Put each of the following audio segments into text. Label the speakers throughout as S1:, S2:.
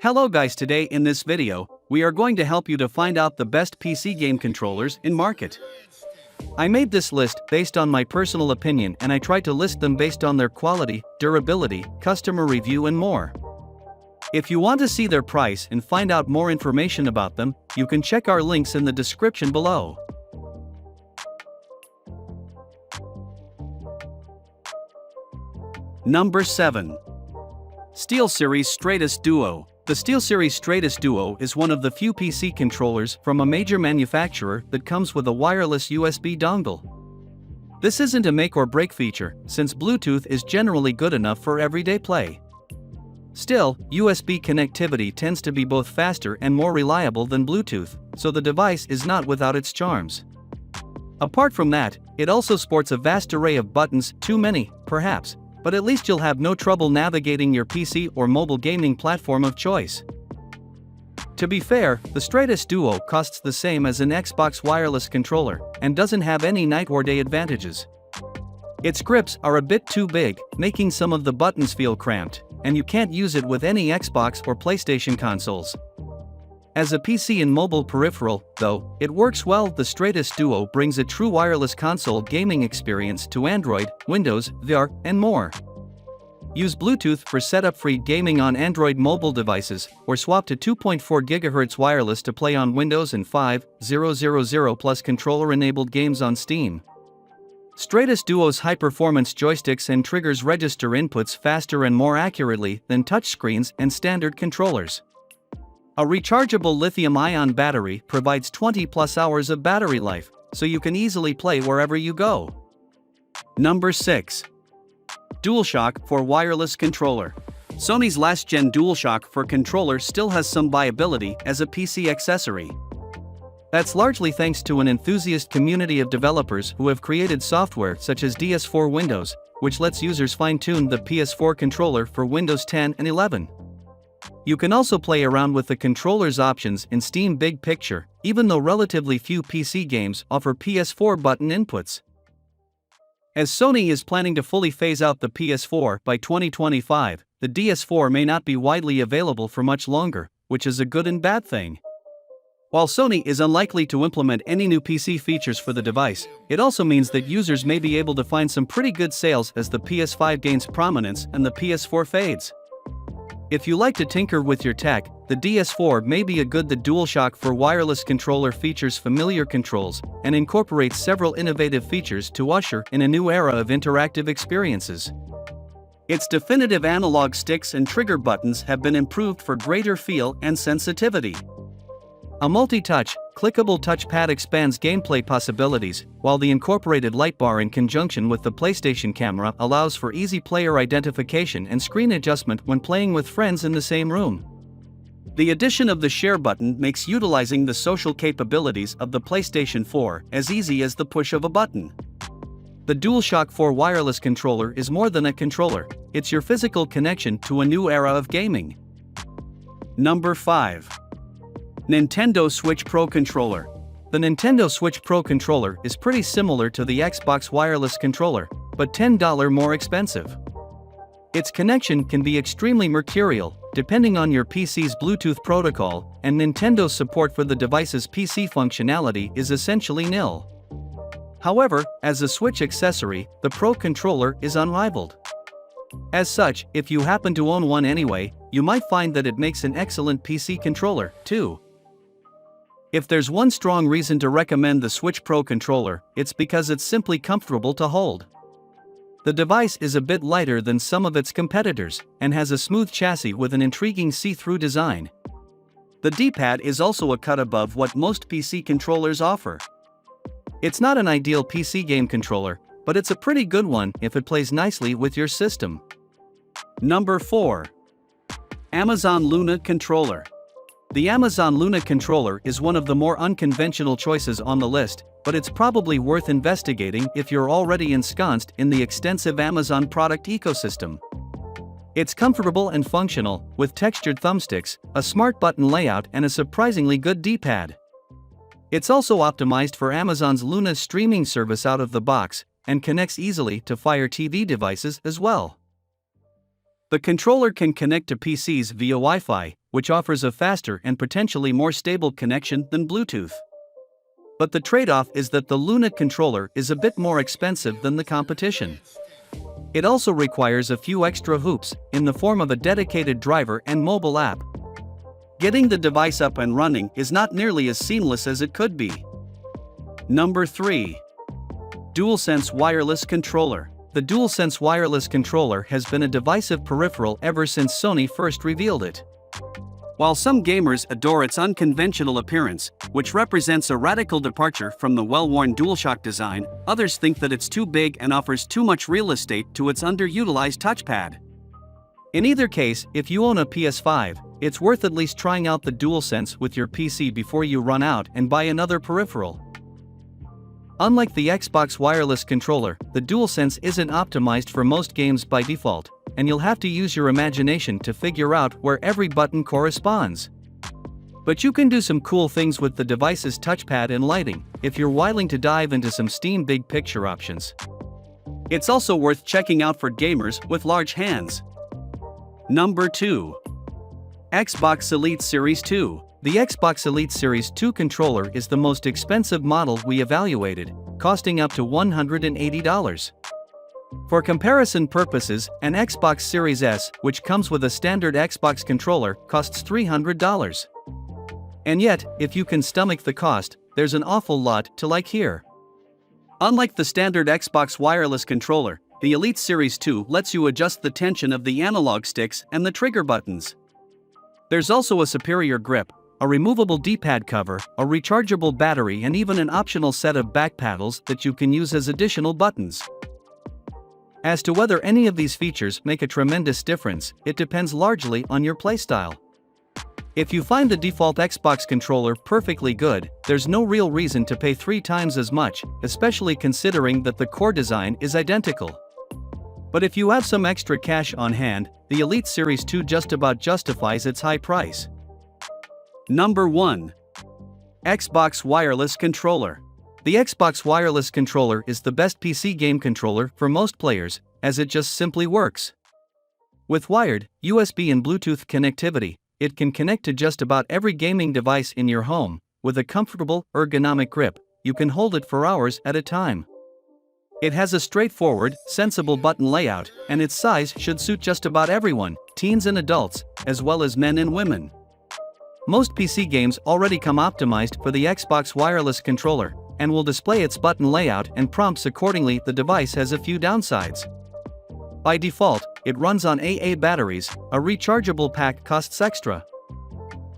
S1: Hello guys, today in this video, we are going to help you to find out the best PC game controllers in market. I made this list based on my personal opinion and I tried to list them based on their quality, durability, customer review and more. If you want to see their price and find out more information about them, you can check our links in the description below. Number 7. SteelSeries Stratus Duo. The SteelSeries Stratus Duo is one of the few PC controllers from a major manufacturer that comes with a wireless USB dongle. This isn't a make or break feature, since Bluetooth is generally good enough for everyday play. Still, USB connectivity tends to be both faster and more reliable than Bluetooth, so the device is not without its charms. Apart from that, it also sports a vast array of buttons, too many, perhaps, but at least you'll have no trouble navigating your PC or mobile gaming platform of choice. To be fair, the Stratus Duo costs the same as an Xbox wireless controller, and doesn't have any night or day advantages. Its grips are a bit too big, making some of the buttons feel cramped, and you can't use it with any Xbox or PlayStation consoles. As a PC and mobile peripheral, though, it works well. The Stratus Duo brings a true wireless console gaming experience to Android, Windows, VR, and more. Use Bluetooth for setup-free gaming on Android mobile devices, or swap to 2.4 GHz wireless to play on Windows and 5,000 plus controller-enabled games on Steam. Stratus Duo's high-performance joysticks and triggers register inputs faster and more accurately than touchscreens and standard controllers. A rechargeable lithium-ion battery provides 20+ hours of battery life, so you can easily play wherever you go. Number 6. DualShock for wireless controller. Sony's last-gen DualShock for controller still has some viability as a PC accessory. That's largely thanks to an enthusiast community of developers who have created software such as DS4 Windows, which lets users fine-tune the PS4 controller for Windows 10 and 11. You can also play around with the controller's options in Steam Big Picture, even though relatively few PC games offer PS4 button inputs. As Sony is planning to fully phase out the PS4 by 2025, the DS4 may not be widely available for much longer, which is a good and bad thing. While Sony is unlikely to implement any new PC features for the device, it also means that users may be able to find some pretty good sales as the PS5 gains prominence and the PS4 fades. If you like to tinker with your tech, the DS4 may be a good. The DualShock for wireless controller features familiar controls and incorporates several innovative features to usher in a new era of interactive experiences. Its definitive analog sticks and trigger buttons have been improved for greater feel and sensitivity. A multi-touch, clickable touchpad expands gameplay possibilities, while the incorporated light bar in conjunction with the PlayStation camera allows for easy player identification and screen adjustment when playing with friends in the same room. The addition of the share button makes utilizing the social capabilities of the PlayStation 4 as easy as the push of a button. The DualShock 4 wireless controller is more than a controller, it's your physical connection to a new era of gaming. Number 5. Nintendo Switch Pro Controller. The Nintendo Switch Pro Controller is pretty similar to the Xbox wireless controller, but $10 more expensive. Its connection can be extremely mercurial, depending on your PC's Bluetooth protocol, and Nintendo's support for the device's PC functionality is essentially nil. However, as a Switch accessory, the Pro Controller is unrivaled. As such, if you happen to own one anyway, you might find that it makes an excellent PC controller, too. If there's one strong reason to recommend the Switch Pro controller, it's because it's simply comfortable to hold. The device is a bit lighter than some of its competitors, and has a smooth chassis with an intriguing see-through design. The D-pad is also a cut above what most PC controllers offer. It's not an ideal PC game controller, but it's a pretty good one if it plays nicely with your system. Number 4. Amazon Luna Controller. The Amazon Luna controller is one of the more unconventional choices on the list, but it's probably worth investigating if you're already ensconced in the extensive Amazon product ecosystem. It's comfortable and functional, with textured thumbsticks, a smart button layout and a surprisingly good D-pad. It's also optimized for Amazon's Luna streaming service out of the box, and connects easily to Fire TV devices as well. The controller can connect to PCs via Wi-Fi, which offers a faster and potentially more stable connection than Bluetooth. But the trade-off is that the Luna controller is a bit more expensive than the competition. It also requires a few extra hoops in the form of a dedicated driver and mobile app. Getting the device up and running is not nearly as seamless as it could be. Number 3. DualSense Wireless Controller. The DualSense wireless controller has been a divisive peripheral ever since Sony first revealed it. While some gamers adore its unconventional appearance, which represents a radical departure from the well-worn DualShock design, others think that it's too big and offers too much real estate to its underutilized touchpad. In either case, if you own a PS5, it's worth at least trying out the DualSense with your PC before you run out and buy another peripheral. Unlike the Xbox wireless controller, the DualSense isn't optimized for most games by default, and you'll have to use your imagination to figure out where every button corresponds. But you can do some cool things with the device's touchpad and lighting, if you're willing to dive into some Steam big picture options. It's also worth checking out for gamers with large hands. Number 2. Xbox Elite Series 2. The Xbox Elite Series 2 controller is the most expensive model we evaluated, costing up to $180. For comparison purposes, an Xbox Series S, which comes with a standard Xbox controller, costs $300. And yet, if you can stomach the cost, there's an awful lot to like here. Unlike the standard Xbox wireless controller, the Elite Series 2 lets you adjust the tension of the analog sticks and the trigger buttons. There's also a superior grip, a removable D-pad cover, a rechargeable battery, and even an optional set of back paddles that you can use as additional buttons. As to whether any of these features make a tremendous difference, it depends largely on your playstyle. If you find the default Xbox controller perfectly good, there's no real reason to pay 3 times as much, especially considering that the core design is identical. But if you have some extra cash on hand, the Elite Series 2 just about justifies its high price. Number 1. Xbox Wireless Controller. The Xbox Wireless Controller is the best PC game controller for most players, as it just simply works. With wired, USB and Bluetooth connectivity, it can connect to just about every gaming device in your home. With a comfortable, ergonomic grip, you can hold it for hours at a time. It has a straightforward, sensible button layout, and its size should suit just about everyone, teens and adults, as well as men and women. Most PC games already come optimized for the Xbox wireless controller, and will display its button layout and prompts accordingly. The device has a few downsides. By default, it runs on AA batteries. A rechargeable pack costs extra.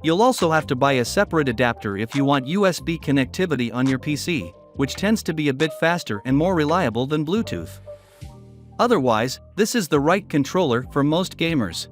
S1: You'll also have to buy a separate adapter if you want USB connectivity on your PC, which tends to be a bit faster and more reliable than Bluetooth. Otherwise, this is the right controller for most gamers.